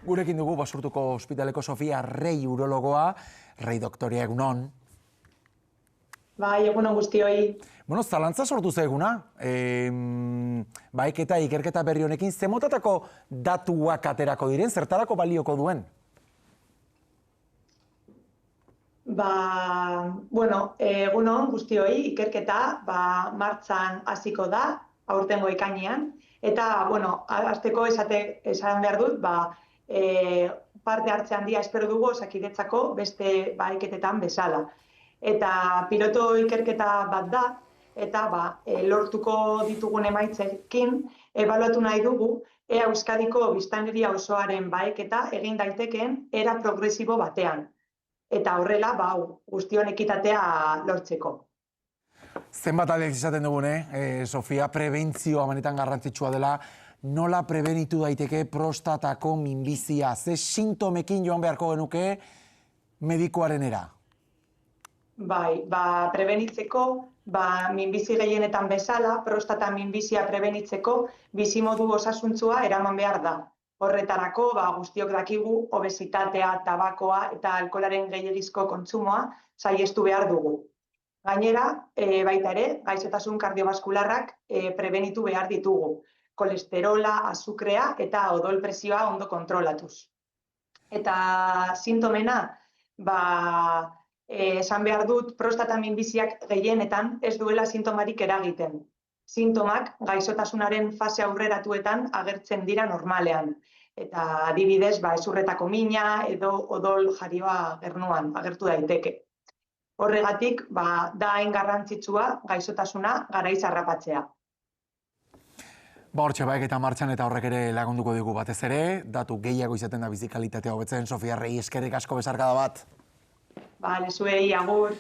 Gurekin dugu Basurtuko Ospitaleko Sofia Rei urologoa. Rei doktorea, egunon. Bai, egunon guztioi. Bueno, zalantza sortu zaiguna. Baiketa, ikerketa berri honekin, ze motatako datuak aterako diren, zertarako balioko duen? Egunon guztioi, ikerketa martxan hasiko da, aurtengo ekainean. Eta, hasteko esan behar dut, parte hartze handia espero dugu Osakidetzako beste ikerketetan bezala. Eta piloto ikerketa bat da, eta lortuko ditugun emaitzekin ebaluatu nahi dugu ea Euskadiko biztanleria osoaren baeketa egin daitekeen era progresibo batean. Eta horrela, guztion ekitatea lortzeko. Zenbat aldiz izaten dugune, Sofia, prebentzioa benetan garrantzitsua dela, nola prebenitu daiteke prostatako minbizia? Ze sintomekin joan beharko genuke medikuarenera? Prebenitzeko, minbizi gehienetan bezala, prostata minbizia prebenitzeko, bizimodu osasuntsua eraman behar da. Horretarako, guztiok dakigu, obesitatea, tabakoa eta alkoholaren gehiegizko kontsumoa saihestu behar dugu. Gainera, baita ere, gaixotasun kardiobaskularrak prebenitu behar ditugu. Kolesterola, azukrea eta odol presioa ondo kontrolatuz. Eta sintomena, esan behar dut prostata minbiziak gehienetan ez duela sintomarik eragiten. Sintomak gaixotasunaren fase aurreratuetan agertzen dira normalean. Eta adibidez, hezurretako mina edo odol jarioa gernuan agertu daiteke. Horregatik, da hain garrantzitsua gaixotasuna garaiz harrapatzea. Hortxe baeketa martxan eta horrek ere lagunduko digu batez ere, datu gehiago izaten da bizi kalitatea hobetzen. Sofia Rei, eskerrik asko, besarkada bat. Zuei, agur.